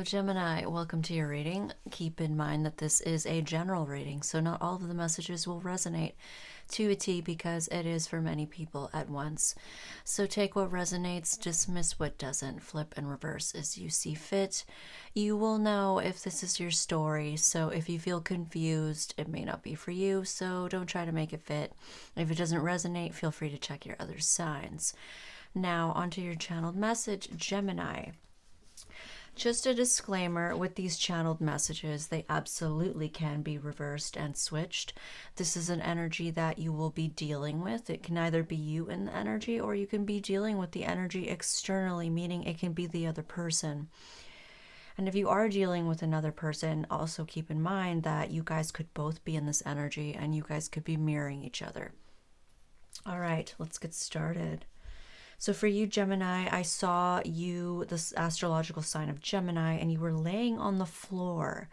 Gemini, welcome to your reading. Keep in mind that this is a general reading, so not all of the messages will resonate to a T because it is for many people at once. So take what resonates, dismiss what doesn't, flip and reverse as you see fit. You will know if this is your story, so if you feel confused, it may not be for you, so don't try to make it fit. If it doesn't resonate, feel free to check your other signs. Now, onto your channeled message, Gemini. Just a disclaimer, with these channeled messages, they absolutely can be reversed and switched. This is an energy that you will be dealing with. It can either be you in the energy, or you can be dealing with the energy externally, meaning it can be the other person. And if you are dealing with another person, also keep in mind that you guys could both be in this energy and you guys could be mirroring each other. All right, let's get started. So for you, Gemini, I saw you, this astrological sign of Gemini, and you were laying on the floor.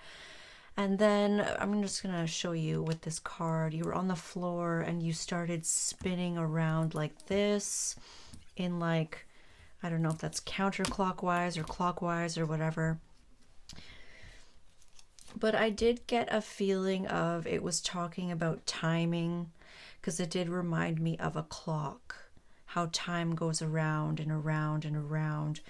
And then I'm just going to show you with this card. You were on the floor and you started spinning around like this in like, I don't know if that's counterclockwise or clockwise or whatever. But I did get a feeling of it was talking about timing, because it did remind me of a clock. How time goes around and around and around.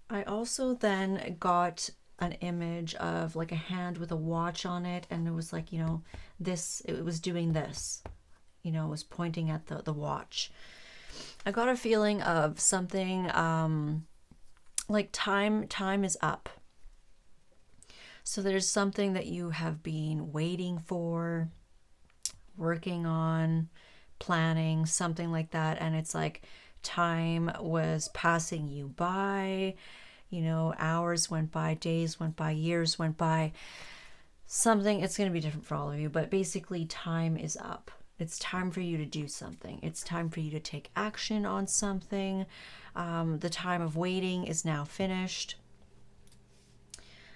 I also then got an image of like a hand with a watch on it, and it was like, you know, this, it was doing this, you know, it was pointing at the watch. I got a feeling of something like time is up. So there's something that you have been waiting for, working on, planning, something like that, and it's like time was passing you by, you know, hours went by, days went by, years went by, something. It's going to be different for all of you, but basically time is up. It's time for you to do something. It's time for you to take action on something. The time of waiting is now finished.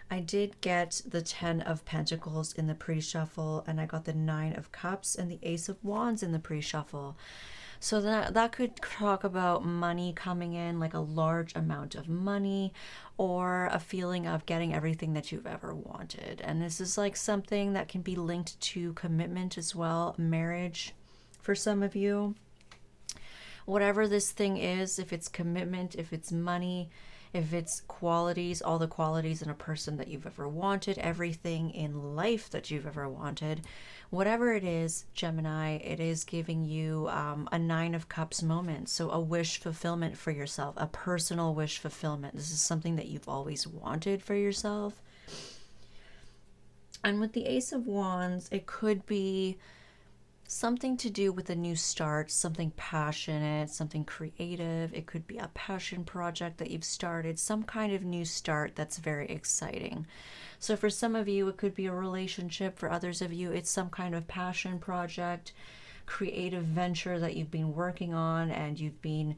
I did get the 10 of Pentacles in the pre-shuffle, and I got the 9 of Cups and the Ace of Wands in the pre-shuffle. So that could talk about money coming in, like a large amount of money, or a feeling of getting everything that you've ever wanted. And this is like something that can be linked to commitment as well, marriage for some of you. Whatever this thing is, if it's commitment, if it's money, if it's qualities, all the qualities in a person that you've ever wanted, everything in life that you've ever wanted, whatever it is, Gemini, it is giving you a 9 of Cups moment. So a wish fulfillment for yourself, a personal wish fulfillment. This is something that you've always wanted for yourself. And with the Ace of Wands, it could be something to do with a new start, something passionate, something creative. It could be a passion project that you've started, some kind of new start that's very exciting. So for some of you, it could be a relationship. For others of you, it's some kind of passion project, creative venture that you've been working on, and you've been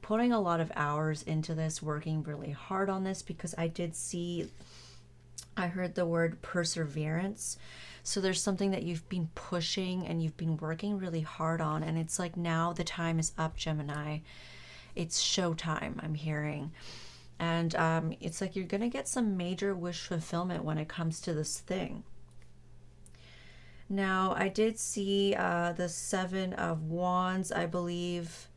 putting a lot of hours into this, working really hard on this, because I heard the word perseverance. So there's something that you've been pushing and you've been working really hard on, and it's like now the time is up, Gemini. It's showtime, I'm hearing. And it's like you're going to get some major wish fulfillment when it comes to this thing. Now, I did see the 7 of Wands, I believe,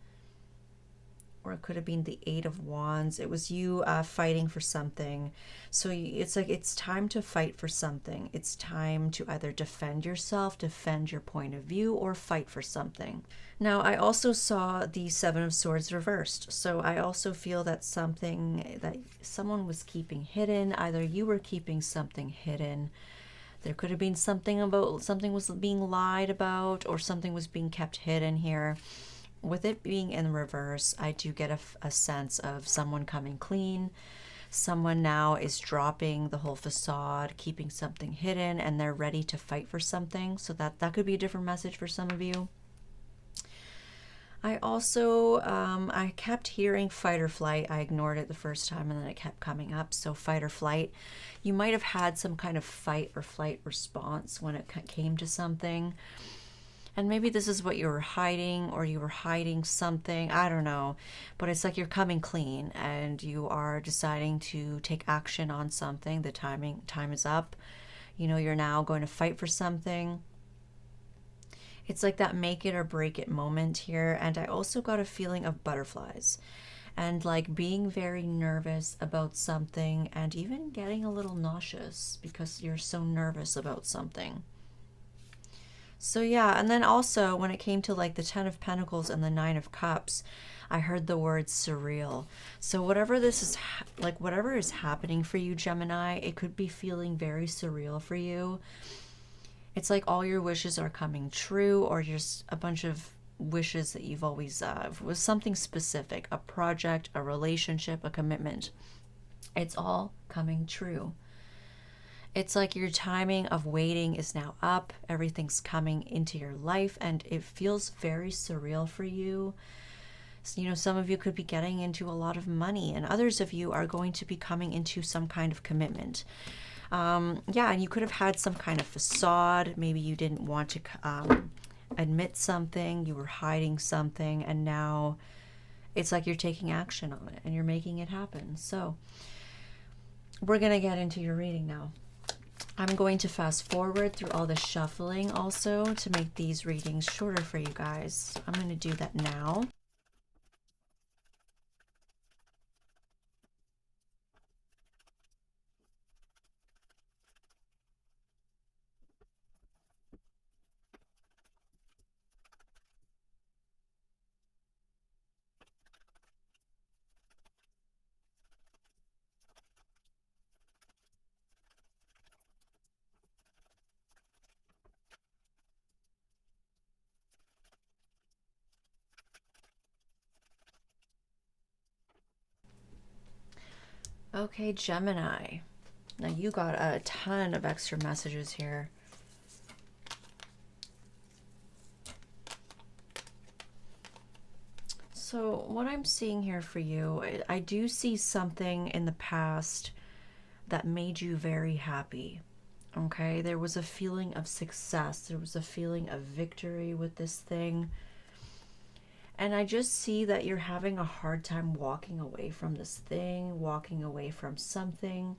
or it could have been the 8 of Wands. It was you fighting for something. So it's like it's time to fight for something. It's time to either defend yourself, defend your point of view, or fight for something. Now, I also saw the 7 of Swords reversed. So I also feel that something that someone was keeping hidden, either you were keeping something hidden. There could have been something about something was being lied about, or something was being kept hidden here. With it being in reverse, I do get a sense of someone coming clean. Someone now is dropping the whole facade, keeping something hidden, and they're ready to fight for something. So that could be a different message for some of you. I also, I kept hearing fight or flight. I ignored it the first time, and then it kept coming up. So fight or flight. You might have had some kind of fight or flight response when it came to something. And maybe this is what you were hiding, or you were hiding something. I don't know. But it's like you're coming clean and you are deciding to take action on something. The time is up. You know, you're now going to fight for something. It's like that make it or break it moment here. And I also got a feeling of butterflies and like being very nervous about something and even getting a little nauseous because you're so nervous about something. So yeah, and then also when it came to like the 10 of Pentacles and the 9 of Cups, I heard the word surreal. So whatever this is, like whatever is happening for you, Gemini, it could be feeling very surreal for you. It's like all your wishes are coming true, or just a bunch of wishes that you've always, was something specific, a project, a relationship, a commitment. It's all coming true. It's like your timing of waiting is now up. Everything's coming into your life and it feels very surreal for you. So, you know, some of you could be getting into a lot of money and others of you are going to be coming into some kind of commitment. Yeah, and you could have had some kind of facade. Maybe you didn't want to admit something. You were hiding something and now it's like you're taking action on it and you're making it happen. So we're going to get into your reading now. I'm going to fast forward through all the shuffling also to make these readings shorter for you guys. I'm going to do that now. Okay, Gemini. Now you got a ton of extra messages here. So what I'm seeing here for you, I do see something in the past that made you very happy. Okay, there was a feeling of success. There was a feeling of victory with this thing. And I just see that you're having a hard time walking away from this thing, walking away from something.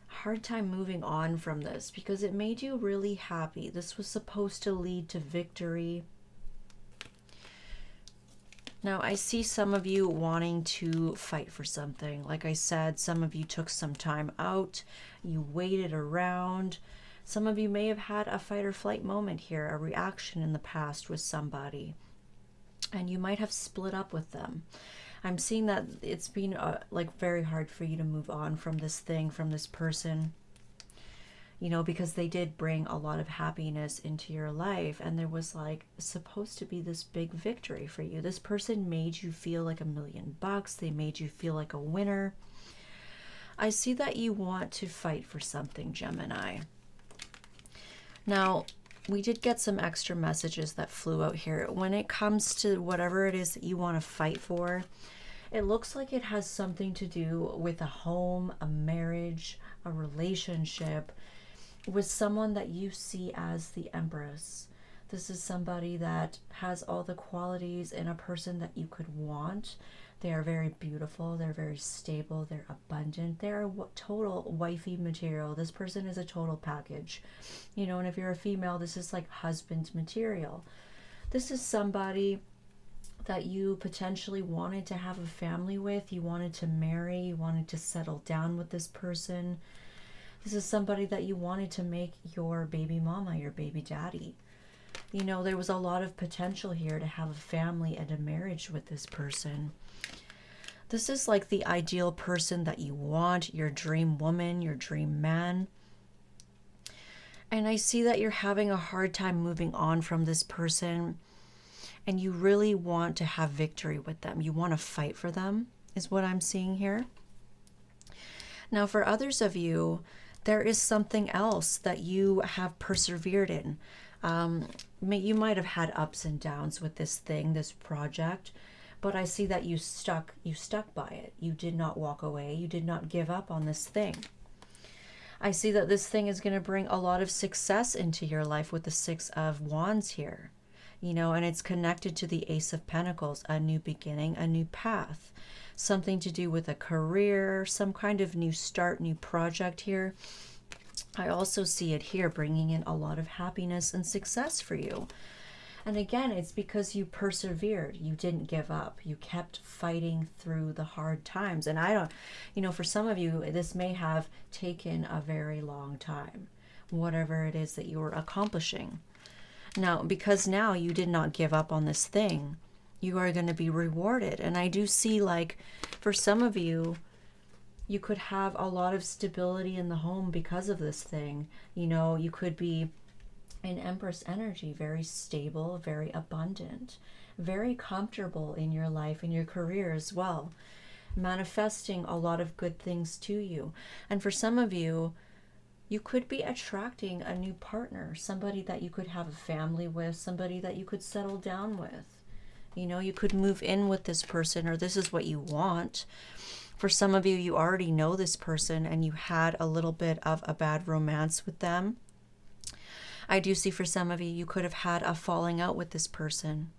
Hard time moving on from this because it made you really happy. This was supposed to lead to victory. Now, I see some of you wanting to fight for something. Like I said, some of you took some time out. You waited around. Some of you may have had a fight or flight moment here, a reaction in the past with somebody. And you might have split up with them. I'm seeing that it's been like very hard for you to move on from this thing, from this person. You know, because they did bring a lot of happiness into your life and there was like supposed to be this big victory for you. This person made you feel like $1,000,000. They made you feel like a winner. I see that you want to fight for something, Gemini. Now, we did get some extra messages that flew out here. When it comes to whatever it is that you want to fight for, it looks like it has something to do with a home, a marriage, a relationship, with someone that you see as the Empress. This is somebody that has all the qualities in a person that you could want. They are very beautiful, they're very stable, they're abundant, they're total wifey material. This person is a total package. You know, and if you're a female, this is like husband material. This is somebody that you potentially wanted to have a family with, you wanted to marry, you wanted to settle down with this person. This is somebody that you wanted to make your baby mama, your baby daddy. You know, there was a lot of potential here to have a family and a marriage with this person. This is like the ideal person that you want, your dream woman, your dream man. And I see that you're having a hard time moving on from this person and you really want to have victory with them. You want to fight for them, is what I'm seeing here. Now, for others of you, there is something else that you have persevered in. You might have had ups and downs with this thing, this project, but I see that you stuck by it. You did not walk away. You did not give up on this thing. I see that this thing is going to bring a lot of success into your life with the Six of Wands here, you know, and it's connected to the Ace of Pentacles, a new beginning, a new path, something to do with a career, some kind of new start, new project here. I also see it here bringing in a lot of happiness and success for you. And again, it's because you persevered. You didn't give up. You kept fighting through the hard times. And I don't, you know, for some of you, this may have taken a very long time, whatever it is that you were accomplishing. Now, because now you did not give up on this thing, you are going to be rewarded. And I do see, like, for some of you, you could have a lot of stability in the home because of this thing. You know, you could be in Empress energy, very stable, very abundant, very comfortable in your life, in your career as well, manifesting a lot of good things to you. And for some of you, you could be attracting a new partner, somebody that you could have a family with, somebody that you could settle down with. You know, you could move in with this person, or this is what you want. For some of you, you already know this person and you had a little bit of a bad romance with them. I do see for some of you, you could have had a falling out with this person.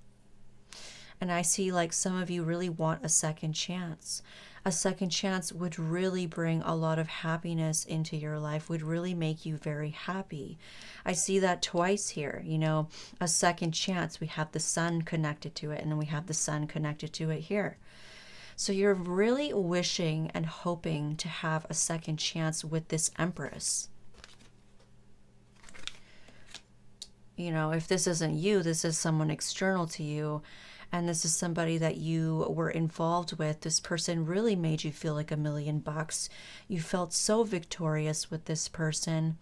And I see like some of you really want a second chance. A second chance would really bring a lot of happiness into your life, would really make you very happy. I see that twice here, you know, a second chance. We have the sun connected to it, and then we have the sun connected to it here. So you're really wishing and hoping to have a second chance with this Empress. You know, if this isn't you, this is someone external to you, and this is somebody that you were involved with. This person really made you feel like $1,000,000. You felt so victorious with this person.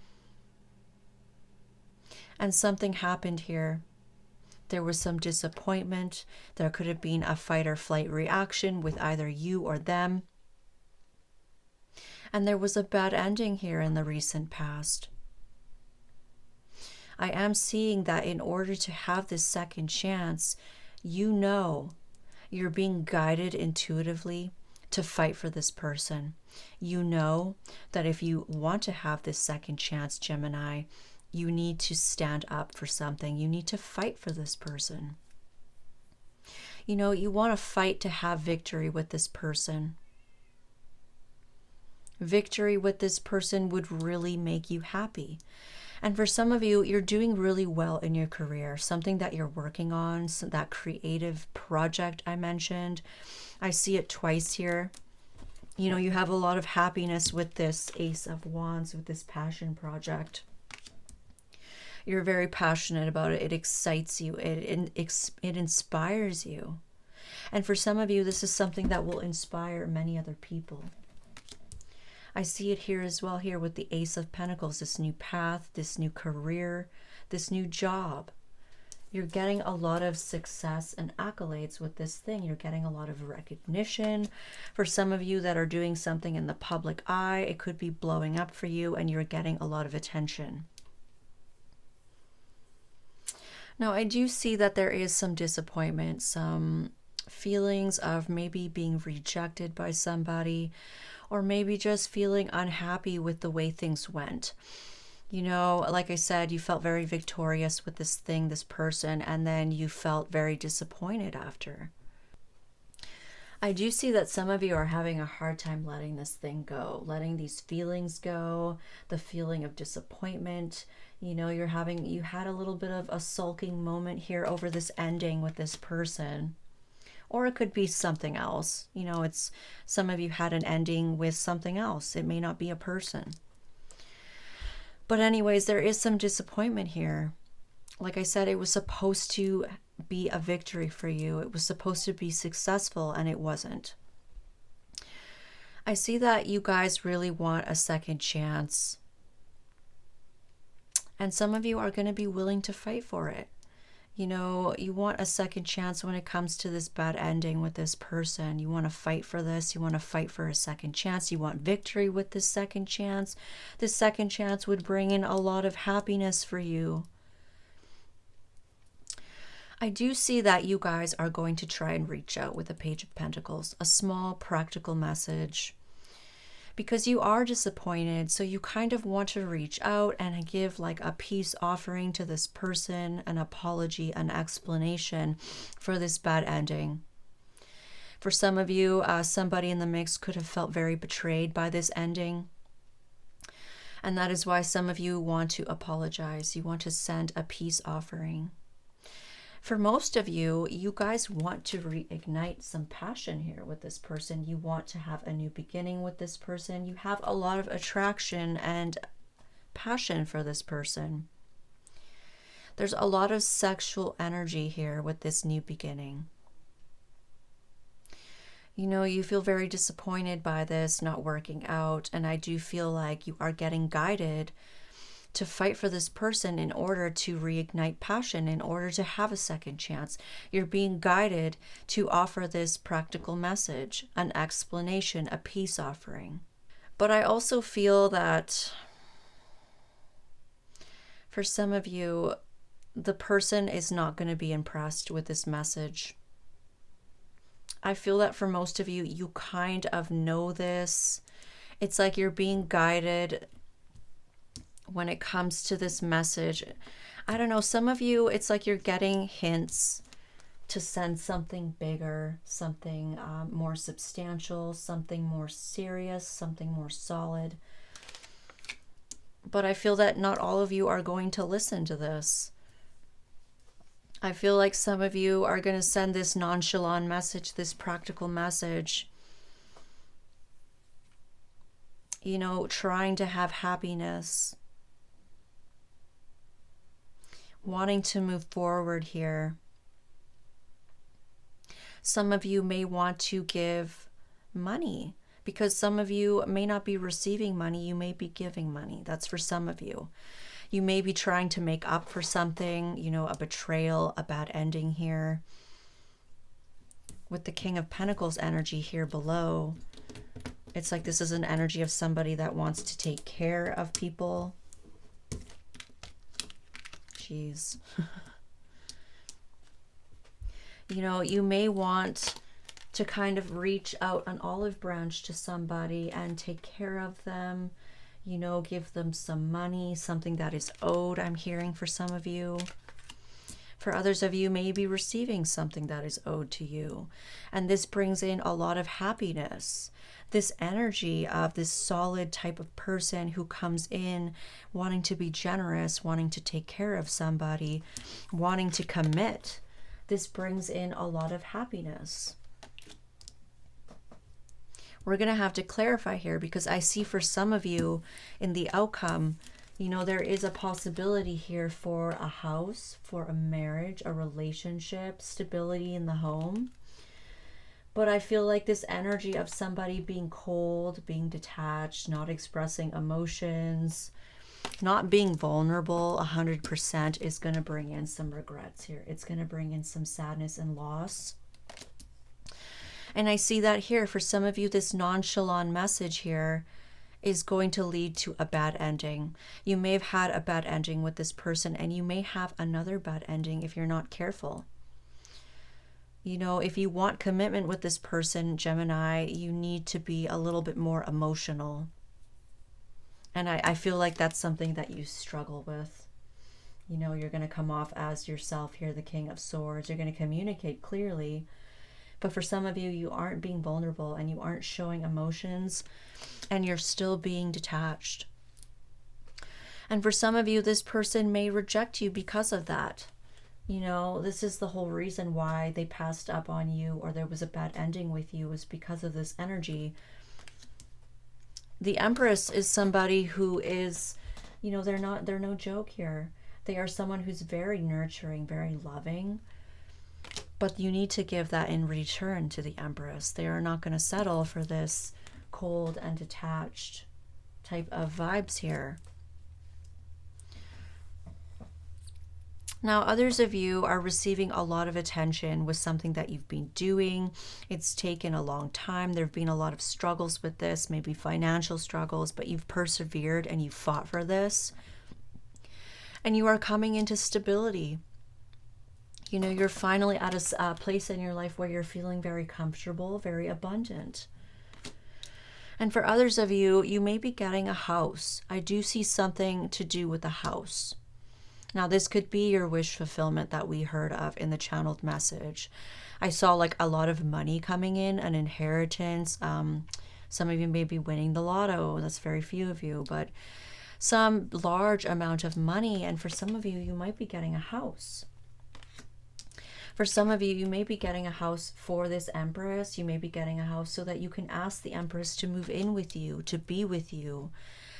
And something happened here. There was some disappointment. There could have been a fight or flight reaction with either you or them. And there was a bad ending here in the recent past. I am seeing that in order to have this second chance, you know you're being guided intuitively to fight for this person. You know that if you want to have this second chance, Gemini, you need to stand up for something. You need to fight for this person. You know, you want to fight to have victory with this person. Victory with this person would really make you happy. And for some of you, you're doing really well in your career, something that you're working on, so that creative project I mentioned. I see it twice here. You know, you have a lot of happiness with this Ace of Wands, with this passion project. You're very passionate about it. It excites you. It inspires you. And for some of you, this is something that will inspire many other people. I see it here as well, here with the Ace of Pentacles, this new path, this new career, this new job. You're getting a lot of success and accolades with this thing. You're getting a lot of recognition. For some of you that are doing something in the public eye, it could be blowing up for you and you're getting a lot of attention. Now, I do see that there is some disappointment, some feelings of maybe being rejected by somebody, or maybe just feeling unhappy with the way things went. You know, like I said, you felt very victorious with this thing, this person, and then you felt very disappointed after. I do see that some of you are having a hard time letting this thing go, letting these feelings go, the feeling of disappointment. You know, you had a little bit of a sulking moment here over this ending with this person. Or it could be something else. You know, some of you had an ending with something else. It may not be a person. But anyways, there is some disappointment here. Like I said, it was supposed to be a victory for you. It was supposed to be successful, and it wasn't. I see that you guys really want a second chance. And some of you are going to be willing to fight for it. You know, you want a second chance when it comes to this bad ending with this person. You want to fight for this. You want to fight for a second chance. You want victory with this second chance. This second chance would bring in a lot of happiness for you. I do see that you guys are going to try and reach out with the Page of Pentacles, a small practical message. because you are disappointed. So you kind of want to reach out and give like a peace offering to this person, an apology, an explanation for this bad ending. For some of you, somebody in the mix could have felt very betrayed by this ending. And that is why some of you want to apologize. You want to send a peace offering. For most of you, you guys want to reignite some passion here with this person. You want to have a new beginning with this person. You have a lot of attraction and passion for this person. There's a lot of sexual energy here with this new beginning. You know, you feel very disappointed by this not working out, and I do feel like you are getting guided to fight for this person in order to reignite passion, in order to have a second chance. You're being guided to offer this practical message, an explanation, a peace offering. But I also feel that for some of you, the person is not going to be impressed with this message. I feel that for most of you, you kind of know this. It's like you're being guided when it comes to this message. I don't know, some of you, it's like you're getting hints to send something bigger, something more substantial, something more serious, something more solid. But I feel that not all of you are going to listen to this. I feel like some of you are going to send this nonchalant message, this practical message, you know, trying to have happiness, wanting to move forward here. Some of you may want to give money because some of you may not be receiving money. You may be giving money. That's for some of you. You may be trying to make up for something, you know, a betrayal, a bad ending here. With the King of Pentacles energy here below, it's like this is an energy of somebody that wants to take care of people. Jeez. You know, you may want to kind of reach out an olive branch to somebody and take care of them. You know, give them some money, something that is owed, I'm hearing for some of you. For others of you, may be receiving something that is owed to you. And this brings in a lot of happiness. This energy of this solid type of person who comes in wanting to be generous, wanting to take care of somebody, wanting to commit. This brings in a lot of happiness. We're going to have to clarify here because I see for some of you in the outcome, you know, there is a possibility here for a house, for a marriage, a relationship, stability in the home. But I feel like this energy of somebody being cold, being detached, not expressing emotions, not being vulnerable 100% is going to bring in some regrets here. It's going to bring in some sadness and loss. And I see that here for some of you, this nonchalant message here is going to lead to a bad ending. You may have had a bad ending with this person, and you may have another bad ending if you're not careful. You know, if you want commitment with this person, Gemini, you need to be a little bit more emotional. And I feel like that's something that you struggle with. You know, you're going to come off as yourself here, the King of Swords. You're going to communicate clearly. But for some of you, you aren't being vulnerable and you aren't showing emotions and you're still being detached. And for some of you, this person may reject you because of that. You know, this is the whole reason why they passed up on you or there was a bad ending with you, is because of this energy. The Empress is somebody who is, you know, they're no joke here. They are someone who's very nurturing, very loving. But you need to give that in return to the Empress. They are not going to settle for this cold and detached type of vibes here. Now, others of you are receiving a lot of attention with something that you've been doing. It's taken a long time. There have been a lot of struggles with this, maybe financial struggles, but you've persevered and you've fought for this. And you are coming into stability. You know, you're finally at a place in your life where you're feeling very comfortable, very abundant. And for others of you, you may be getting a house. I do see something to do with a house. Now, this could be your wish fulfillment that we heard of in the channeled message. I saw like a lot of money coming in, an inheritance. Some of you may be winning the lotto. That's very few of you, but some large amount of money. And for some of you, you might be getting a house. For some of you, you may be getting a house for this Empress. You may be getting a house so that you can ask the Empress to move in with you, to be with you.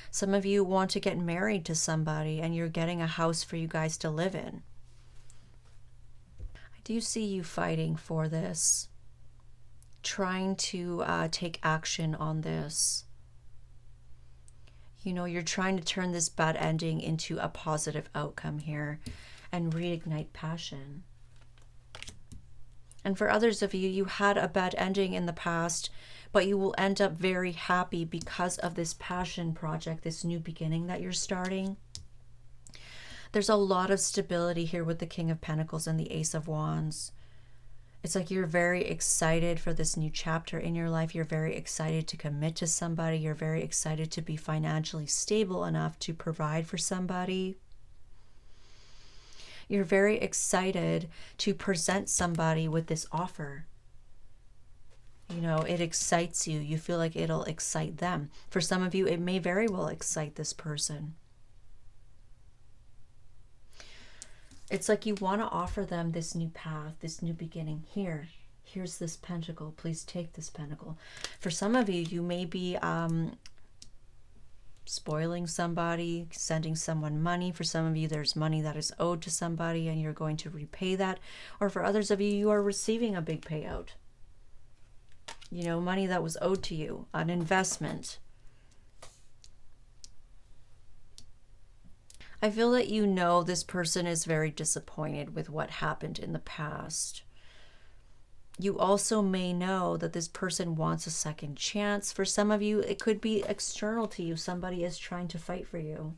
Some of you want to get married to somebody and you're getting a house for you guys to live in. I do see you fighting for this, trying to take action on this. You know, you're trying to turn this bad ending into a positive outcome here and reignite passion. And for others of you, you had a bad ending in the past, but you will end up very happy because of this passion project, this new beginning that you're starting. There's a lot of stability here with the King of Pentacles and the Ace of Wands. It's like you're very excited for this new chapter in your life. You're very excited to commit to somebody. You're very excited to be financially stable enough to provide for somebody. You're very excited to present somebody with this offer. You know, it excites you. You feel like it'll excite them. For some of you, it may very well excite this person. It's like you want to offer them this new path, this new beginning. Here's this pentacle. Please take this pentacle. For some of you, you may be spoiling somebody, sending someone money. For some of you, there's money that is owed to somebody and you're going to repay that. Or for others of you, you are receiving a big payout. You know, money that was owed to you, an investment. I feel that you know this person is very disappointed with what happened in the past. You also may know that this person wants a second chance. For some of you, it could be external to you. Somebody is trying to fight for you.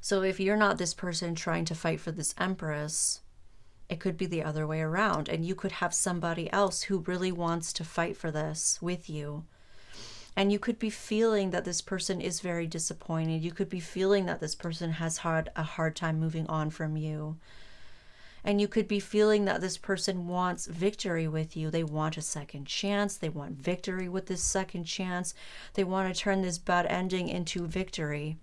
So if you're not this person trying to fight for this Empress, it could be the other way around. And you could have somebody else who really wants to fight for this with you. And you could be feeling that this person is very disappointed. You could be feeling that this person has had a hard time moving on from you. And you could be feeling that this person wants victory with you. They want a second chance. They want victory with this second chance. They want to turn this bad ending into victory.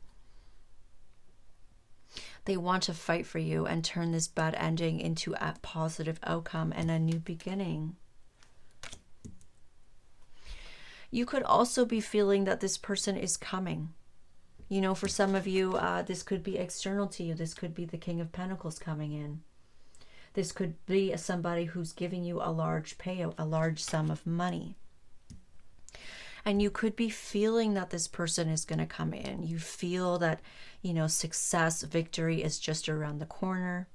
They want to fight for you and turn this bad ending into a positive outcome and a new beginning. You could also be feeling that this person is coming. You know, for some of you, this could be external to you. This could be the King of Pentacles coming in. This could be somebody who's giving you a large payout, a large sum of money. And you could be feeling that this person is going to come in. You feel that, you know, success, victory is just around the corner.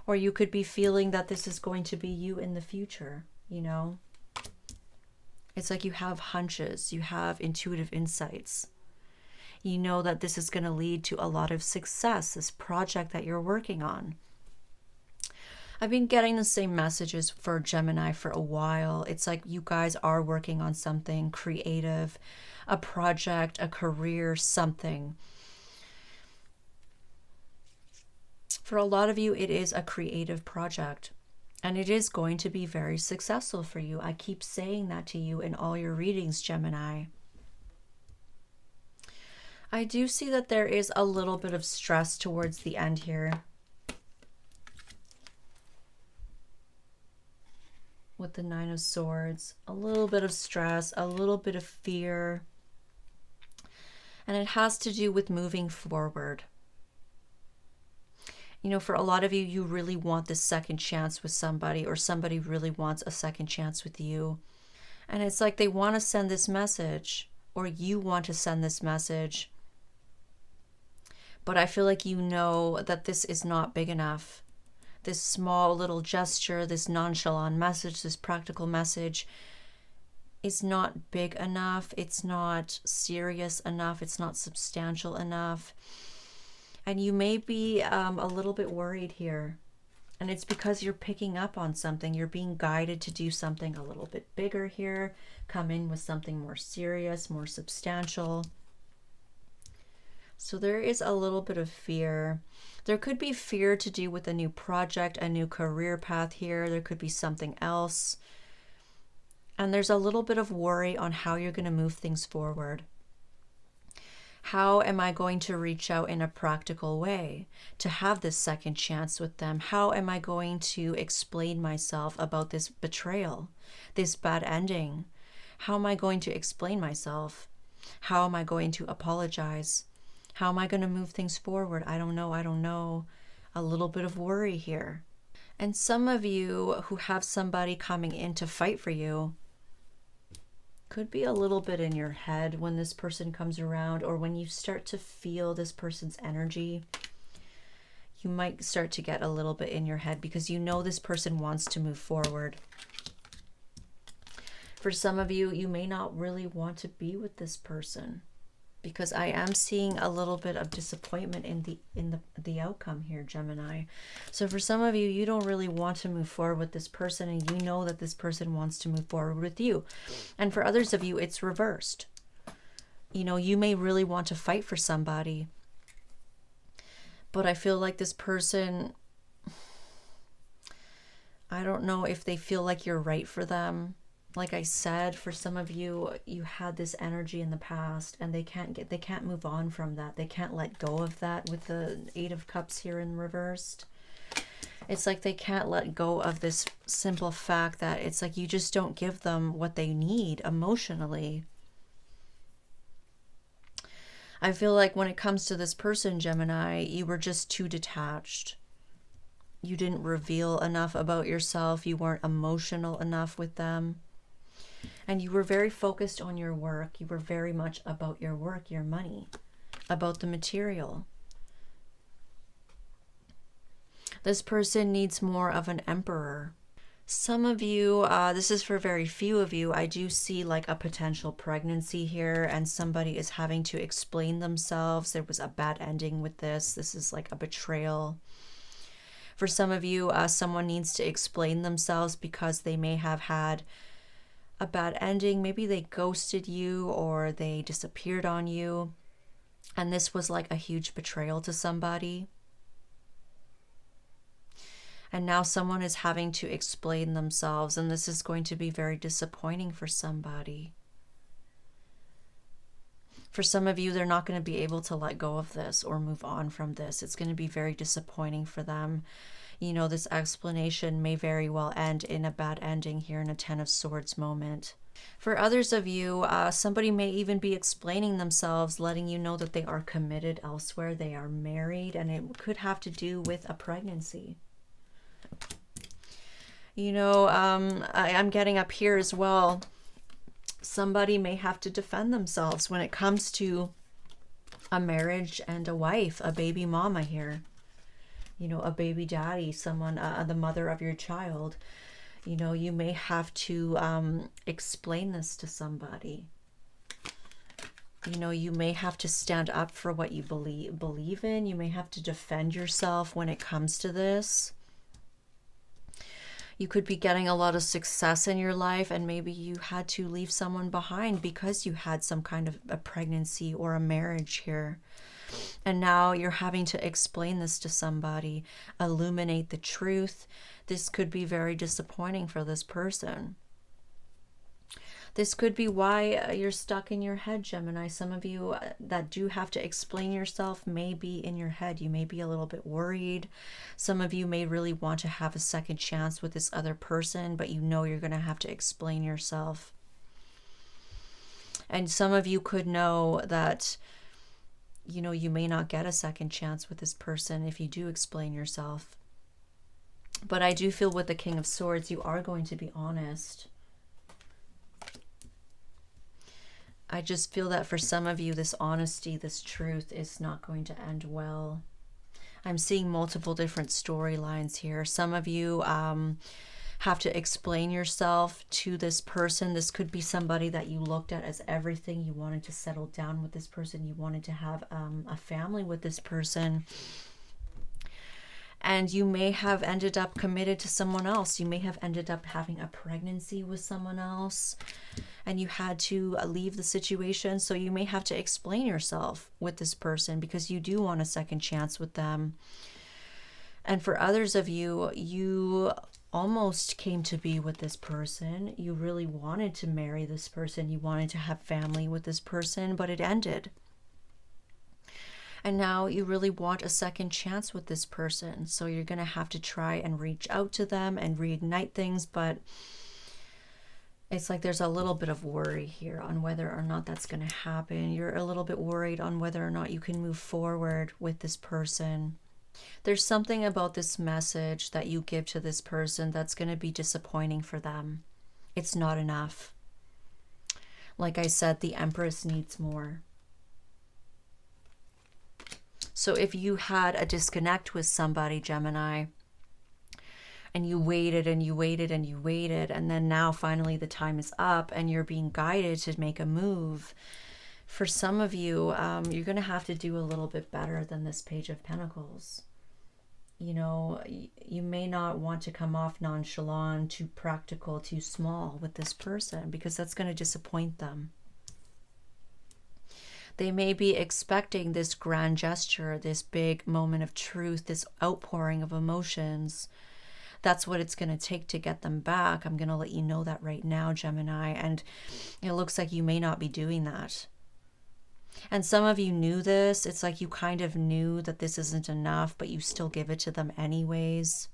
Or you could be feeling that this is going to be you in the future, you know. It's like you have hunches, you have intuitive insights. You know that this is going to lead to a lot of success, this project that you're working on. I've been getting the same messages for Gemini for a while. It's like you guys are working on something creative, a project, a career, something. For a lot of you, it is a creative project. And it is going to be very successful for you. I keep saying that to you in all your readings, Gemini. I do see that there is a little bit of stress towards the end here. With the Nine of Swords, a little bit of stress, a little bit of fear. And it has to do with moving forward. You know, for a lot of you, you really want this second chance with somebody, or somebody really wants a second chance with you. And it's like they want to send this message, or you want to send this message. But I feel like you know that this is not big enough. This small little gesture, this nonchalant message, this practical message is not big enough. It's not serious enough. It's not substantial enough. And you may be a little bit worried here And it's because you're picking up on something. You're being guided to do something a little bit bigger here. Come in with something more serious, more substantial. So there is a little bit of fear. There could be fear to do with a new project, a new career path here. There could be something else. And there's a little bit of worry on how you're going to move things forward. How am I going to reach out in a practical way to have this second chance with them? How am I going to explain myself about this betrayal, this bad ending? How am I going to explain myself? How am I going to apologize? How am I going to move things forward? I don't know. I don't know. A little bit of worry here. And some of you who have somebody coming in to fight for you could be a little bit in your head when this person comes around, or when you start to feel this person's energy. You might start to get a little bit in your head because you know this person wants to move forward. For some of you, you may not really want to be with this person, because I am seeing a little bit of disappointment in the outcome here, Gemini. So for some of you, you don't really want to move forward with this person, and you know that this person wants to move forward with you. And for others of you, it's reversed. You know, you may really want to fight for somebody, but I feel like this person, I don't know if they feel like you're right for them. Like I said, for some of you, you had this energy in the past, and they can't move on from that. They can't let go of that with the Eight of Cups here in reversed. It's like they can't let go of this simple fact that it's like you just don't give them what they need emotionally. I feel like when it comes to this person, Gemini, you were just too detached. You didn't reveal enough about yourself. You weren't emotional enough with them. And you were very focused on your work. You were very much about your work, your money, about the material. This person needs more of an emperor. Some of you, this is for very few of you, I do see like a potential pregnancy here, and somebody is having to explain themselves. There was a bad ending with this. This is like a betrayal. For some of you, someone needs to explain themselves because they may have had a bad ending. Maybe they ghosted you or they disappeared on you, and this was like a huge betrayal to somebody. And now someone is having to explain themselves, and this is going to be very disappointing for somebody. For some of you, they're not going to be able to let go of this or move on from this. It's going to be very disappointing for them. You know, this explanation may very well end in a bad ending here in a Ten of Swords moment. For others of you, somebody may even be explaining themselves, letting you know that they are committed elsewhere, they are married, and it could have to do with a pregnancy. You know, I'm getting up here as well. Somebody may have to defend themselves when it comes to a marriage and a wife, a baby mama here. You know, a baby daddy, someone, the mother of your child. You know, you may have to explain this to somebody. You know, you may have to stand up for what you believe in. You may have to defend yourself when it comes to this. You could be getting a lot of success in your life, and maybe you had to leave someone behind because you had some kind of a pregnancy or a marriage here. And now you're having to explain this to somebody, illuminate the truth. This could be very disappointing for this person. This could be why you're stuck in your head, Gemini. Some of you that do have to explain yourself may be in your head. You may be a little bit worried. Some of you may really want to have a second chance with this other person, but you know you're going to have to explain yourself. And some of you could know that, you know, you may not get a second chance with this person if you do explain yourself. But I do feel with the King of Swords, you are going to be honest. I just feel that for some of you, this honesty, this truth is not going to end well. I'm seeing multiple different storylines here. Some of you have to explain yourself to this person. This could be somebody that you looked at as everything. You wanted to settle down with this person. You wanted to have a family with this person. And you may have ended up committed to someone else. You may have ended up having a pregnancy with someone else, and you had to leave the situation. So you may have to explain yourself with this person because you do want a second chance with them. And for others of you, you almost came to be with this person. You really wanted to marry this person. You wanted to have family with this person, but it ended. And now you really want a second chance with this person. So you're going to have to try and reach out to them and reignite things. But it's like there's a little bit of worry here on whether or not that's going to happen. You're a little bit worried on whether or not you can move forward with this person. There's something about this message that you give to this person that's going to be disappointing for them. It's not enough. Like I said, the Empress needs more. So if you had a disconnect with somebody, Gemini, and you waited and you waited and you waited, and then now finally the time is up and you're being guided to make a move, for some of you, you're going to have to do a little bit better than this Page of Pentacles. You know, you may not want to come off nonchalant, too practical, too small with this person, because that's going to disappoint them. They may be expecting this grand gesture, this big moment of truth, this outpouring of emotions. That's what it's going to take to get them back. I'm going to let you know that right now, Gemini. And it looks like you may not be doing that. And some of you knew this. It's like you kind of knew that this isn't enough, but you still give it to them anyways.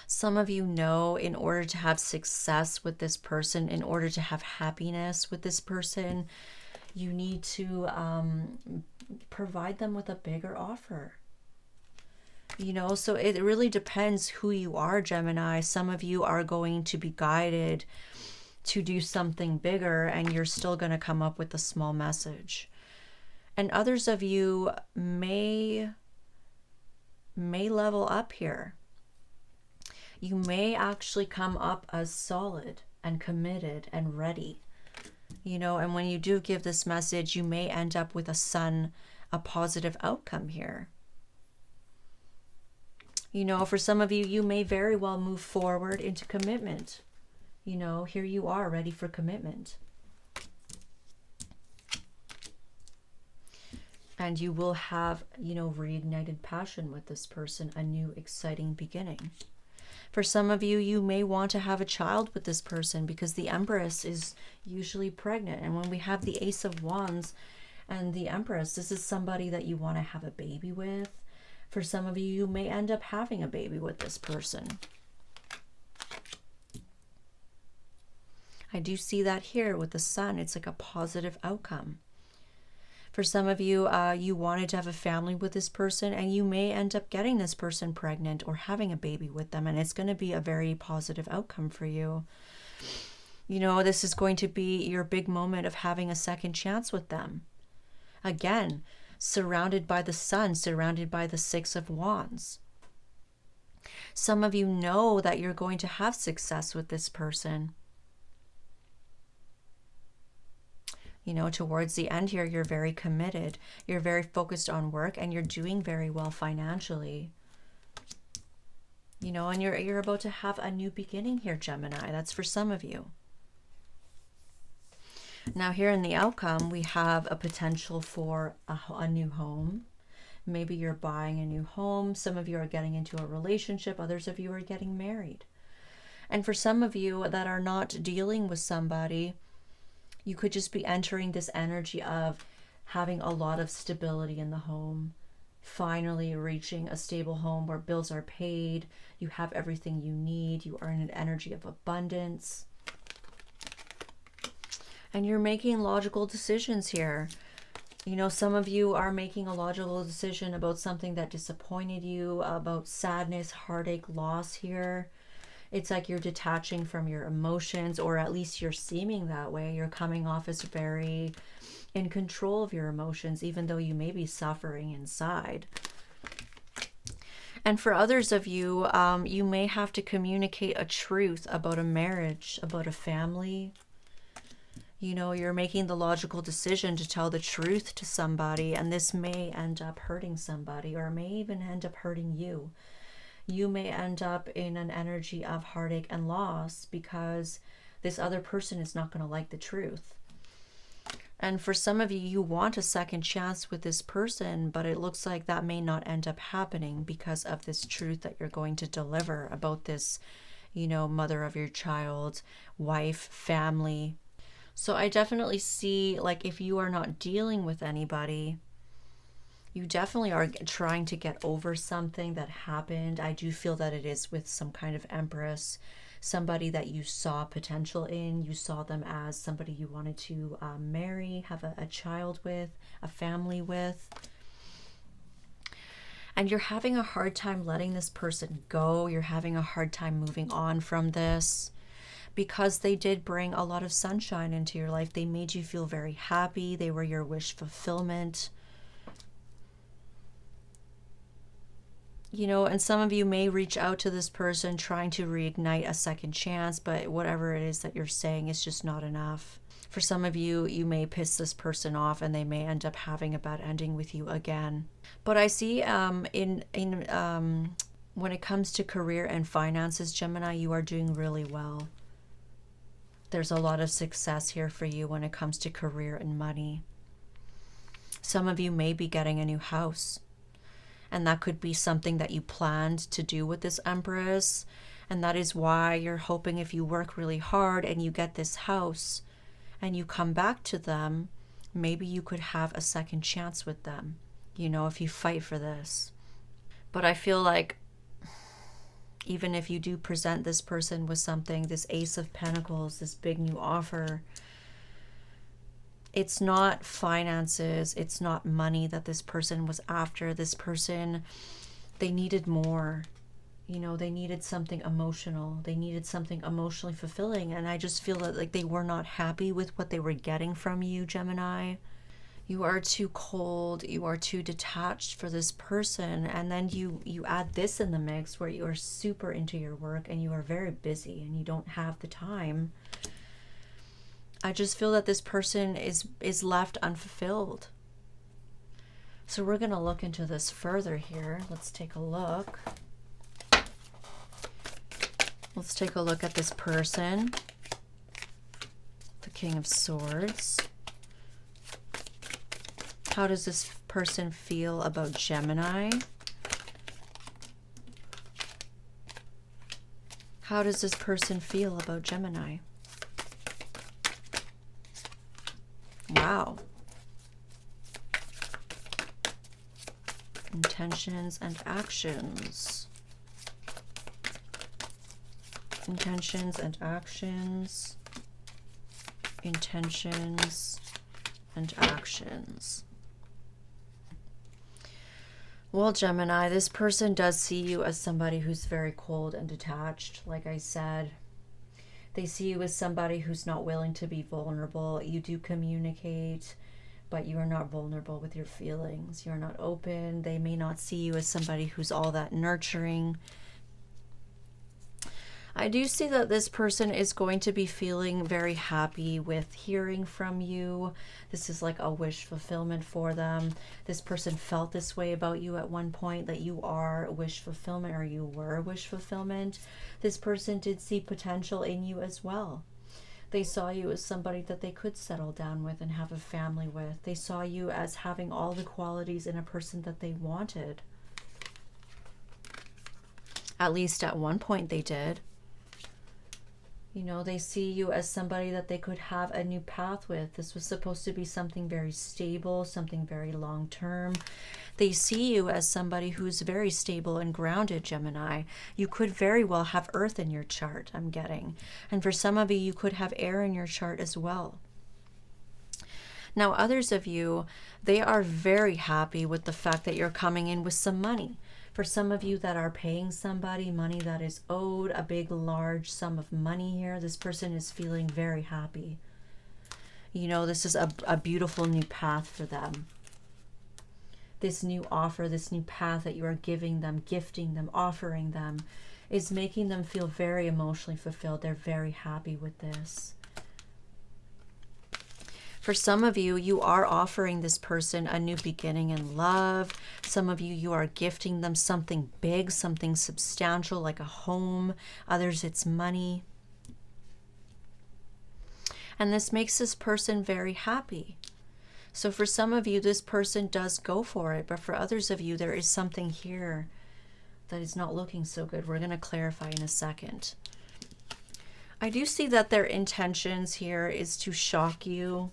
Some of you know, in order to have success with this person, in order to have happiness with this person, you need to provide them with a bigger offer. You know, so it really depends who you are, Gemini. Some of you are going to be guided to do something bigger, and you're still going to come up with a small message. And others of you may level up here. You may actually come up as solid and committed and ready. You know, and when you do give this message, you may end up with a Sun, a positive outcome here. You know, for some of you, you may very well move forward into commitment. You know, here you are ready for commitment. And you will have, you know, reignited passion with this person, a new exciting beginning. For some of you, you may want to have a child with this person because the Empress is usually pregnant. And when we have the Ace of Wands and the Empress, this is somebody that you want to have a baby with. For some of you, you may end up having a baby with this person. I do see that here with the Sun. It's like a positive outcome. For some of you, you wanted to have a family with this person, and you may end up getting this person pregnant or having a baby with them, and it's going to be a very positive outcome for you. You know, this is going to be your big moment of having a second chance with them. Again, surrounded by the Sun, surrounded by the Six of Wands. Some of you know that you're going to have success with this person. You know, towards the end here, you're very committed. You're very focused on work, and you're doing very well financially. You know, and you're about to have a new beginning here, Gemini. That's for some of you. Now here in the outcome, we have a potential for a new home. Maybe you're buying a new home. Some of you are getting into a relationship. Others of you are getting married. And for some of you that are not dealing with somebody, you could just be entering this energy of having a lot of stability in the home, finally reaching a stable home where bills are paid, you have everything you need, you are in an energy of abundance. And you're making logical decisions here. You know, some of you are making a logical decision about something that disappointed you, about sadness, heartache, loss here. It's like you're detaching from your emotions, or at least you're seeming that way. You're coming off as very in control of your emotions, even though you may be suffering inside. And for others of you, you may have to communicate a truth about a marriage, about a family. You know, you're making the logical decision to tell the truth to somebody, and this may end up hurting somebody, or may even end up hurting you. You may end up in an energy of heartache and loss because this other person is not going to like the truth. And for some of you, you want a second chance with this person, but it looks like that may not end up happening because of this truth that you're going to deliver about this, you know, mother of your child, wife, family. So I definitely see, like, if you are not dealing with anybody, you definitely are trying to get over something that happened. I do feel that it is with some kind of Empress, somebody that you saw potential in. You saw them as somebody you wanted to marry, have a child with, a family with. And you're having a hard time letting this person go. You're having a hard time moving on from this, because they did bring a lot of sunshine into your life. They made you feel very happy. They were your wish fulfillment. You know, and some of you may reach out to this person trying to reignite a second chance, but whatever it is that you're saying is just not enough. For some of you, you may piss this person off and they may end up having a bad ending with you again. But I see when it comes to career and finances, Gemini, you are doing really well. There's a lot of success here for you when it comes to career and money. Some of you may be getting a new house, and that could be something that you planned to do with this Empress, and that is why you're hoping, if you work really hard and you get this house and you come back to them, maybe you could have a second chance with them, you know, if you fight for this. But I feel like even if you do present this person with something, this Ace of Pentacles, this big new offer, it's not finances, it's not money that this person was after. This person, they needed more. You know, they needed something emotional. They needed something emotionally fulfilling. And I just feel that, like, they were not happy with what they were getting from you, Gemini. You are too cold, you are too detached for this person. And then you add this in the mix where you are super into your work and you are very busy and you don't have the time. I just feel that this person is left unfulfilled. So we're going to look into this further here. Let's take a look. Let's take a look at this person. The King of Swords. How does this person feel about Gemini? How does this person feel about Gemini? Wow. Intentions and actions. Intentions and actions. Intentions and actions. Well, Gemini, this person does see you as somebody who's very cold and detached, like I said. They see you as somebody who's not willing to be vulnerable. You do communicate, but you are not vulnerable with your feelings. You're not open. They may not see you as somebody who's all that nurturing. I do see that this person is going to be feeling very happy with hearing from you. This is like a wish fulfillment for them. This person felt this way about you at one point, that you are wish fulfillment, or you were wish fulfillment. This person did see potential in you as well. They saw you as somebody that they could settle down with and have a family with. They saw you as having all the qualities in a person that they wanted. At least at one point they did. You know, they see you as somebody that they could have a new path with. This was supposed to be something very stable, something very long-term. They see you as somebody who's very stable and grounded, Gemini. You could very well have Earth in your chart, I'm getting. And for some of you, you could have air in your chart as well. Now, others of you, they are very happy with the fact that you're coming in with some money. For some of you that are paying somebody money that is owed, a big, large sum of money here, this person is feeling very happy. You know, this is a beautiful new path for them. This new offer, this new path that you are giving them, gifting them, offering them, is making them feel very emotionally fulfilled. They're very happy with this. For some of you, you are offering this person a new beginning in love. Some of you, you are gifting them something big, something substantial, like a home. Others, it's money. And this makes this person very happy. So for some of you, this person does go for it. But for others of you, there is something here that is not looking so good. We're going to clarify in a second. I do see that their intentions here is to shock you.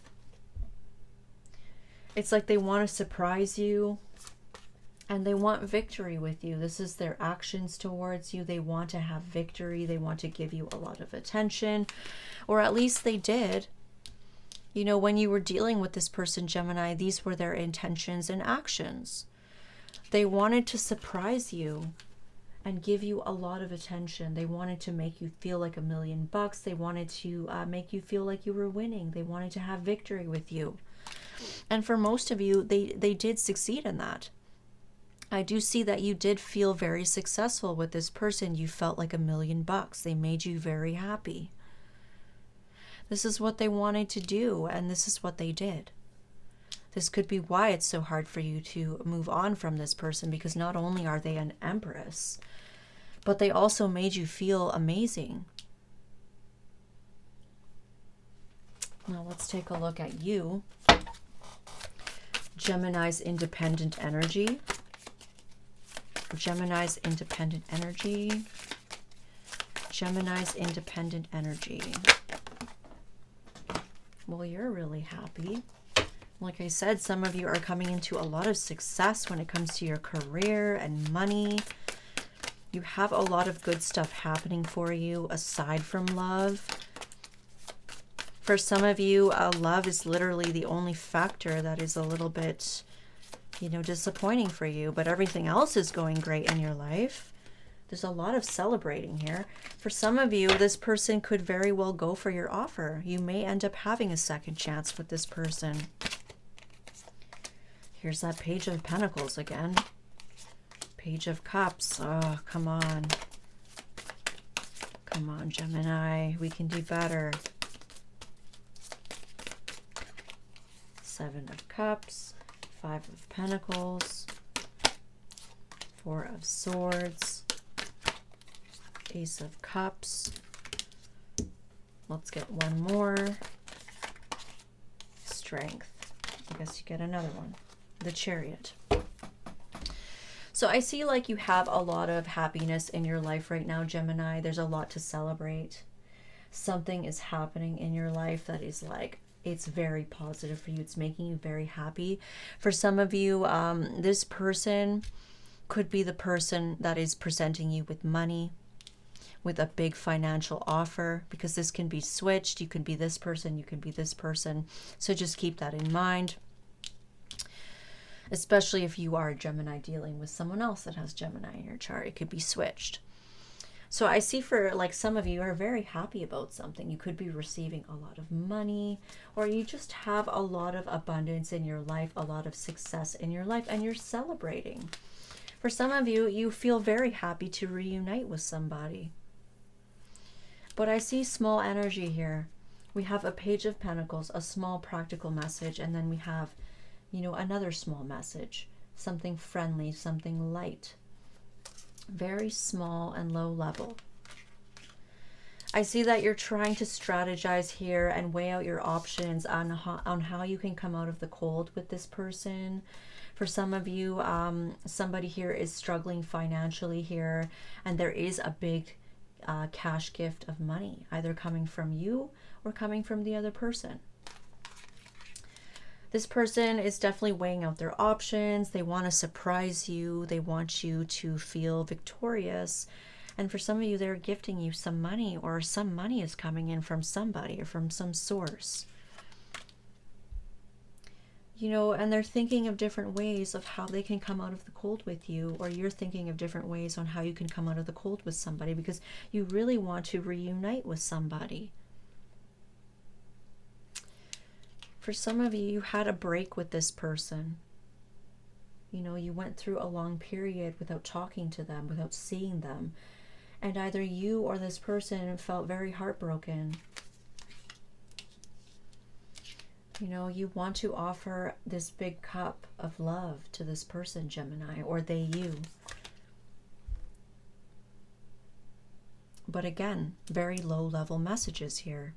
It's like they want to surprise you and they want victory with you. This is their actions towards you. They want to have victory. They want to give you a lot of attention, or at least they did. You know, when you were dealing with this person, Gemini, these were their intentions and actions. They wanted to surprise you and give you a lot of attention. They wanted to make you feel like $1,000,000. They wanted to make you feel like you were winning. They wanted to have victory with you. And for most of you, they did succeed in that. I do see that you did feel very successful with this person. You felt like $1,000,000. They made you very happy. This is what they wanted to do, and this is what they did. This could be why it's so hard for you to move on from this person, because not only are they an empress, but they also made you feel amazing. Now let's take a look at you. Gemini's independent energy. Gemini's independent energy. Gemini's independent energy. Well, you're really happy. Like I said, some of you are coming into a lot of success when it comes to your career and money. You have a lot of good stuff happening for you aside from love. For some of you, love is literally the only factor that is a little bit, you know, disappointing for you, but everything else is going great in your life. There's a lot of celebrating here. For some of you, this person could very well go for your offer. You may end up having a second chance with this person. Here's that Page of Pentacles again. Page of Cups. Oh, come on. Come on, Gemini. We can do better. Seven of Cups. Five of Pentacles. Four of Swords. Ace of Cups. Let's get one more. Strength. I guess you get another one. The Chariot. So I see like you have a lot of happiness in your life right now, Gemini. There's a lot to celebrate. Something is happening in your life that is like, it's very positive for you. It's making you very happy. For some of you, this person could be the person that is presenting you with money, with a big financial offer, because this can be switched. You can be this person, you can be this person. So just keep that in mind. Especially if you are a Gemini dealing with someone else that has Gemini in your chart, it could be switched. So I see for like some of you are very happy about something. You could be receiving a lot of money, or you just have a lot of abundance in your life, a lot of success in your life, and you're celebrating. For some of you, you feel very happy to reunite with somebody. But I see small energy here. We have a Page of Pentacles, a small practical message, and then we have, you know, another small message, something friendly, something light, very small and low level. I see that you're trying to strategize here and weigh out your options on how you can come out of the cold with this person. For some of you, somebody here is struggling financially here, and there is a big cash gift of money, either coming from you or coming from the other person. This person is definitely weighing out their options. They want to surprise you. They want you to feel victorious. And for some of you, they're gifting you some money, or some money is coming in from somebody or from some source. You know, and they're thinking of different ways of how they can come out of the cold with you, or you're thinking of different ways on how you can come out of the cold with somebody, because you really want to reunite with somebody. For some of you, you had a break with this person. You know, you went through a long period without talking to them, without seeing them. And either you or this person felt very heartbroken. You know, you want to offer this big cup of love to this person, Gemini, or they you. But again, very low level messages here.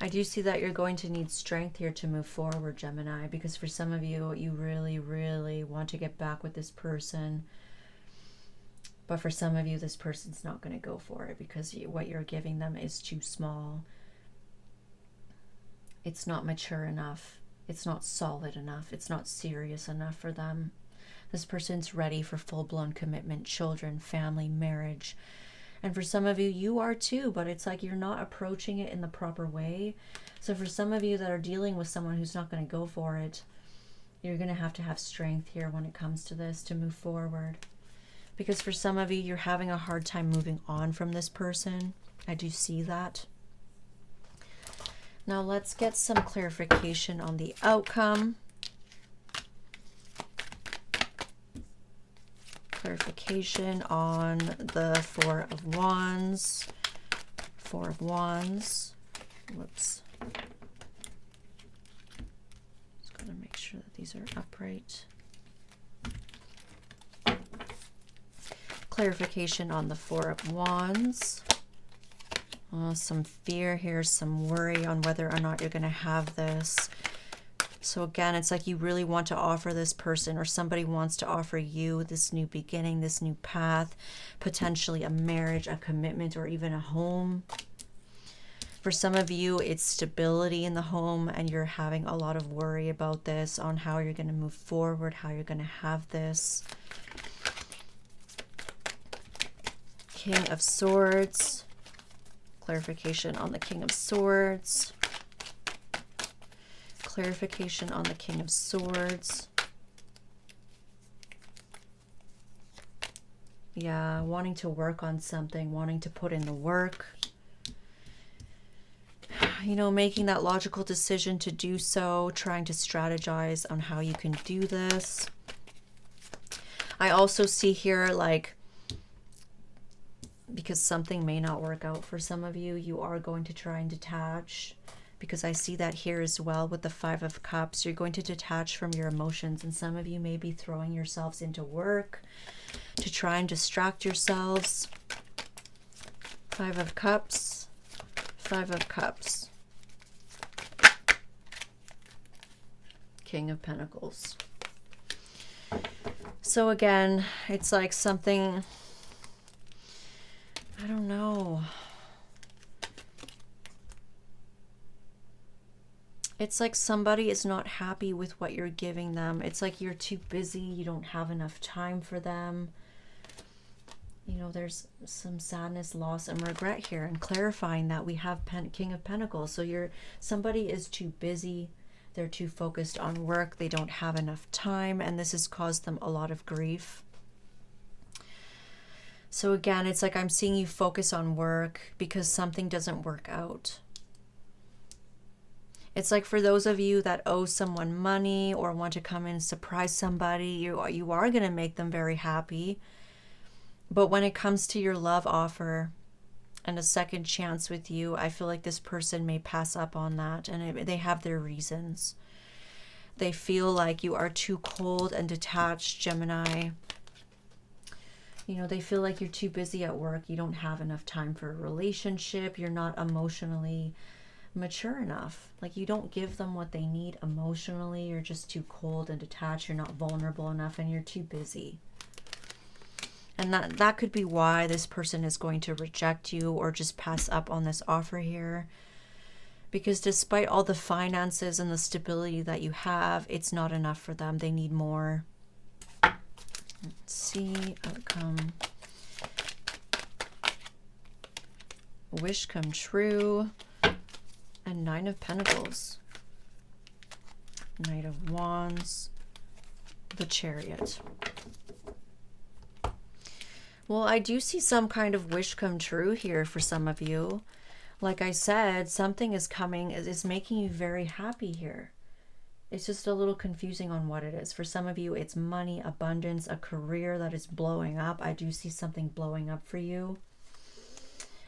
I do see that you're going to need strength here to move forward, Gemini, because for some of you, you really, really want to get back with this person. But for some of you, this person's not going to go for it because what you're giving them is too small. It's not mature enough. It's not solid enough. It's not serious enough for them. This person's ready for full-blown commitment, children, family, marriage. And for some of you, you are too, but it's like you're not approaching it in the proper way. So for some of you that are dealing with someone who's not going to go for it, you're going to have strength here when it comes to this to move forward. Because for some of you, you're having a hard time moving on from this person. I do see that. Now let's get some clarification on the outcome. Clarification on the Four of Wands. Four of Wands. Whoops. Just gotta make sure that these are upright. Clarification on the Four of Wands. Some fear here, some worry on whether or not you're going to have this. So again, it's like you really want to offer this person, or somebody wants to offer you this new beginning, this new path, potentially a marriage, a commitment, or even a home. For some of you, it's stability in the home, and you're having a lot of worry about this, on how you're going to move forward, how you're going to have this. King of Swords. Clarification on the King of Swords. Clarification on the King of Swords. Yeah, wanting to work on something, wanting to put in the work. You know, making that logical decision to do so, trying to strategize on how you can do this. I also see here, like, because something may not work out for some of you, you are going to try and detach, because I see that here as well with the Five of Cups. You're going to detach from your emotions, and some of you may be throwing yourselves into work to try and distract yourselves. Five of Cups, Five of Cups, King of Pentacles. So again, it's like something, I don't know. It's like somebody is not happy with what you're giving them. It's like you're too busy. You don't have enough time for them. You know, there's some sadness, loss, and regret here. And clarifying that, we have King of Pentacles. So somebody is too busy. They're too focused on work. They don't have enough time. And this has caused them a lot of grief. So again, it's like I'm seeing you focus on work because something doesn't work out. It's like for those of you that owe someone money or want to come in and surprise somebody, you are going to make them very happy. But when it comes to your love offer and a second chance with you, I feel like this person may pass up on that, and they have their reasons. They feel like you are too cold and detached, Gemini. You know, they feel like you're too busy at work. You don't have enough time for a relationship. You're not emotionally mature enough. Like, you don't give them what they need emotionally. You're just too cold and detached. You're not vulnerable enough, and you're too busy. And that could be why this person is going to reject you or just pass up on this offer here. Because despite all the finances and the stability that you have, it's not enough for them. They need more. Let's see, outcome. Wish come true. And Nine of Pentacles. Knight of Wands. The Chariot. Well, I do see some kind of wish come true here for some of you. Like I said, something is coming, is making you very happy here. It's just a little confusing on what it is. For some of you, it's money, abundance, a career that is blowing up. I do see something blowing up for you.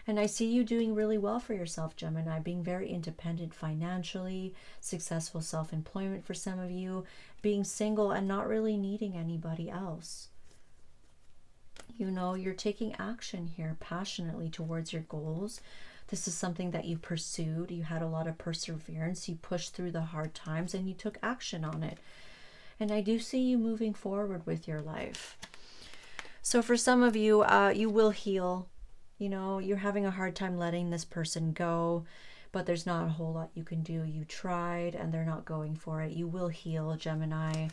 And I see you doing really well for yourself, Gemini, being very independent financially, successful self-employment for some of you, being single and not really needing anybody else. You know, you're taking action here passionately towards your goals. This is something that you pursued. You had a lot of perseverance. You pushed through the hard times and you took action on it. And I do see you moving forward with your life. So for some of you, you will heal. You know, you're having a hard time letting this person go, but there's not a whole lot you can do. You tried and they're not going for it. You will heal, Gemini.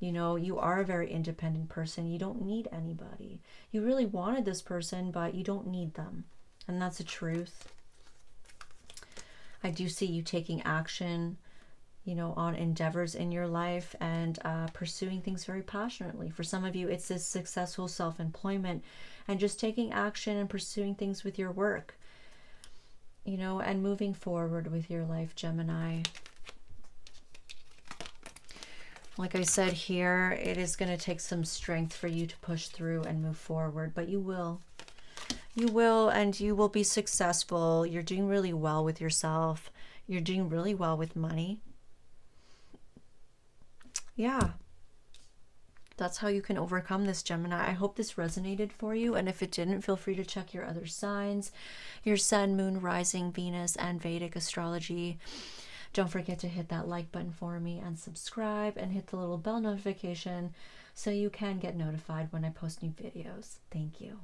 You know, you are a very independent person. You don't need anybody. You really wanted this person, but you don't need them. And that's the truth. I do see you taking action, you know, on endeavors in your life and pursuing things very passionately. For some of you, it's this successful self-employment and just taking action and pursuing things with your work, you know, and moving forward with your life, Gemini. Like I said here, it is going to take some strength for you to push through and move forward, but you will. You will, and you will be successful. You're doing really well with yourself. You're doing really well with money. Yeah. That's how you can overcome this, Gemini. I hope this resonated for you. And if it didn't, feel free to check your other signs, your sun, moon, rising, Venus, and Vedic astrology. Don't forget to hit that like button for me and subscribe and hit the little bell notification so you can get notified when I post new videos. Thank you.